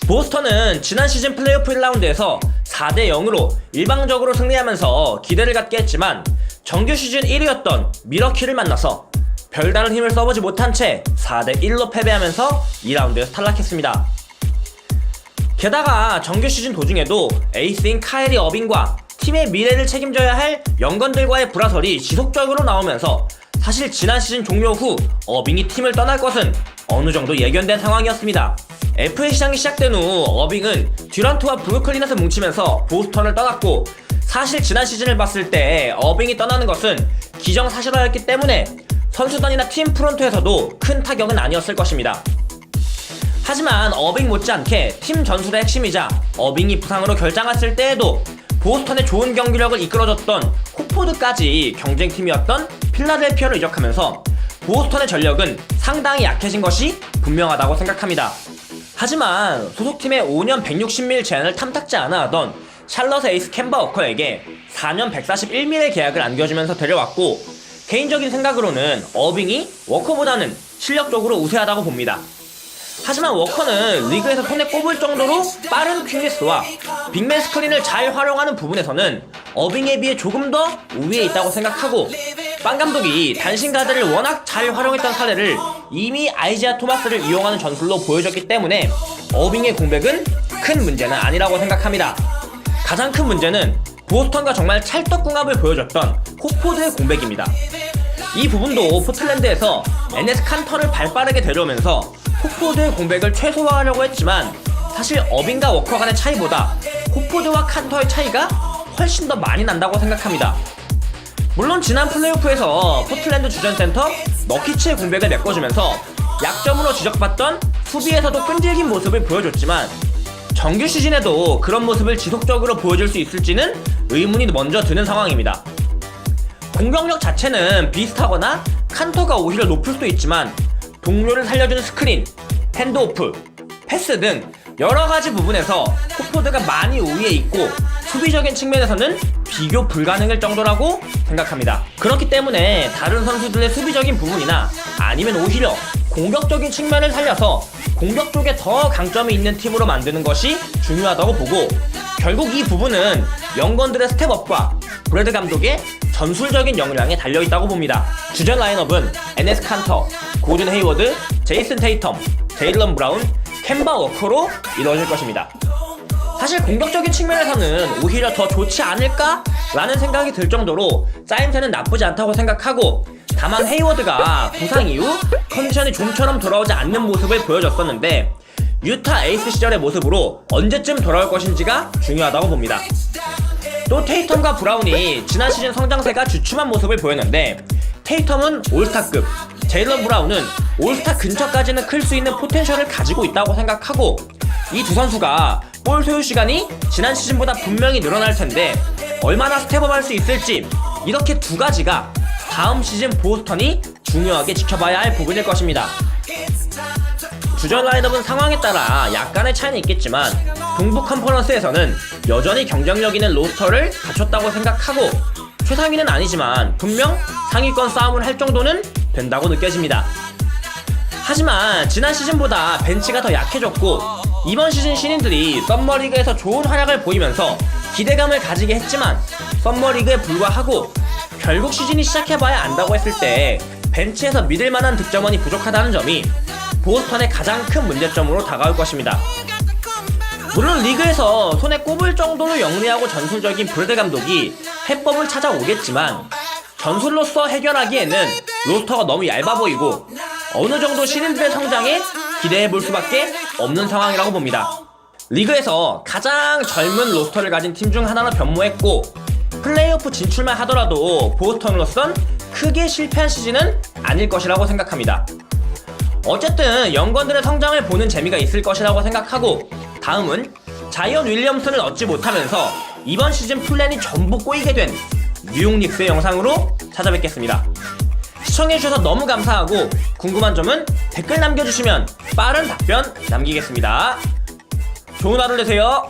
보스턴은 지난 시즌 플레이오프 1라운드에서 4대 0으로 일방적으로 승리하면서 기대를 갖게 했지만 정규 시즌 1위였던 미러키를 만나서 별다른 힘을 써보지 못한 채 4대 1로 패배하면서 2라운드에서 탈락했습니다. 게다가 정규 시즌 도중에도 에이스인 카이리 어빙과 팀의 미래를 책임져야 할 영건들과의 불화설이 지속적으로 나오면서 사실 지난 시즌 종료 후 어빙이 팀을 떠날 것은 어느 정도 예견된 상황이었습니다. FA 시장이 시작된 후 어빙은 듀란트와 브루클린에서 뭉치면서 보스턴을 떠났고, 사실 지난 시즌을 봤을 때 어빙이 떠나는 것은 기정사실화였기 때문에 선수단이나 팀 프론트에서도 큰 타격은 아니었을 것입니다. 하지만 어빙 못지않게 팀 전술의 핵심이자 어빙이 부상으로 결장했을 때에도 보스턴의 좋은 경기력을 이끌어줬던 호포드까지 경쟁팀이었던 필라델피아로 이적하면서 보스턴의 전력은 상당히 약해진 것이 분명하다고 생각합니다. 하지만 소속팀의 5년 160밀 제한을 탐탁지 않아 하던 샬럿의 에이스 켐바 워커에게 4년 141밀의 계약을 안겨주면서 데려왔고, 개인적인 생각으로는 어빙이 워커보다는 실력적으로 우세하다고 봅니다. 하지만 워커는 리그에서 손에 꼽을 정도로 빠른 퀵리스와 빅맨 스크린을 잘 활용하는 부분에서는 어빙에 비해 조금 더 우위에 있다고 생각하고, 빵 감독이 단신 가드를 워낙 잘 활용했던 사례를 이미 아이지아 토마스를 이용하는 전술로 보여줬기 때문에 어빙의 공백은 큰 문제는 아니라고 생각합니다. 가장 큰 문제는 보스턴과 정말 찰떡궁합을 보여줬던 호포드의 공백입니다. 이 부분도 포틀랜드에서 에네스 칸터를 발빠르게 데려오면서 호포드의 공백을 최소화하려고 했지만, 사실 어빙과 워커 간의 차이보다 호포드와 칸터의 차이가 훨씬 더 많이 난다고 생각합니다. 물론 지난 플레이오프에서 포틀랜드 주전센터 너키츠의 공백을 메꿔주면서 약점으로 지적받던 수비에서도 끈질긴 모습을 보여줬지만, 정규 시즌에도 그런 모습을 지속적으로 보여줄 수 있을지는 의문이 먼저 드는 상황입니다. 공격력 자체는 비슷하거나 칸터가 오히려 높을 수도 있지만 동료를 살려주는 스크린, 핸드오프, 패스 등 여러가지 부분에서 호포드가 많이 우위에 있고, 수비적인 측면에서는 비교 불가능할 정도라고 생각합니다. 그렇기 때문에 다른 선수들의 수비적인 부분이나 아니면 오히려 공격적인 측면을 살려서 공격 쪽에 더 강점이 있는 팀으로 만드는 것이 중요하다고 보고, 결국 이 부분은 영건들의 스텝업과 브래드 감독의 전술적인 역량에 달려있다고 봅니다. 주전 라인업은 에네스 칸터, 고든 헤이워드, 제이슨 테이텀, 제일런 브라운, 켐바 워커로 이루어질 것입니다. 사실 공격적인 측면에서는 오히려 더 좋지 않을까? 라는 생각이 들 정도로 짜임새는 나쁘지 않다고 생각하고, 다만 헤이워드가 부상 이후 컨디션이 좀처럼 돌아오지 않는 모습을 보여줬었는데 유타 에이스 시절의 모습으로 언제쯤 돌아올 것인지가 중요하다고 봅니다. 또 테이텀과 브라운이 지난 시즌 성장세가 주춤한 모습을 보였는데, 테이텀은 올스타급, 제일런 브라운은 올스타 근처까지는 클 수 있는 포텐셜을 가지고 있다고 생각하고, 이 두 선수가 볼 소유 시간이 지난 시즌보다 분명히 늘어날 텐데 얼마나 스텝업할 수 있을지, 이렇게 두 가지가 다음 시즌 보스턴이 중요하게 지켜봐야 할 부분일 것입니다. 주전 라인업은 상황에 따라 약간의 차이는 있겠지만 동부 컨퍼런스에서는 여전히 경쟁력 있는 로스터를 갖췄다고 생각하고, 최상위는 아니지만 분명 상위권 싸움을 할 정도는 된다고 느껴집니다. 하지만 지난 시즌보다 벤치가 더 약해졌고, 이번 시즌 신인들이 썸머리그에서 좋은 활약을 보이면서 기대감을 가지게 했지만 썸머리그에 불과하고 결국 시즌이 시작해봐야 안다고 했을 때 벤치에서 믿을만한 득점원이 부족하다는 점이 보스턴의 가장 큰 문제점으로 다가올 것입니다. 물론 리그에서 손에 꼽을 정도로 영리하고 전술적인 브래드 감독이 해법을 찾아오겠지만, 전술로서 해결하기에는 로스터가 너무 얇아 보이고 어느 정도 신인들의 성장에 기대해볼 수밖에 없는 상황이라고 봅니다. 리그에서 가장 젊은 로스터를 가진 팀 중 하나로 변모했고, 플레이오프 진출만 하더라도 보스턴으로선 크게 실패한 시즌은 아닐 것이라고 생각합니다. 어쨌든 영건들의 성장을 보는 재미가 있을 것이라고 생각하고, 다음은 자이언 윌리엄슨을 얻지 못하면서 이번 시즌 플랜이 전부 꼬이게 된 뉴욕 닉스의 영상으로 찾아뵙겠습니다. 시청해주셔서 너무 감사하고, 궁금한 점은 댓글 남겨주시면 빠른 답변 남기겠습니다. 좋은 하루 되세요.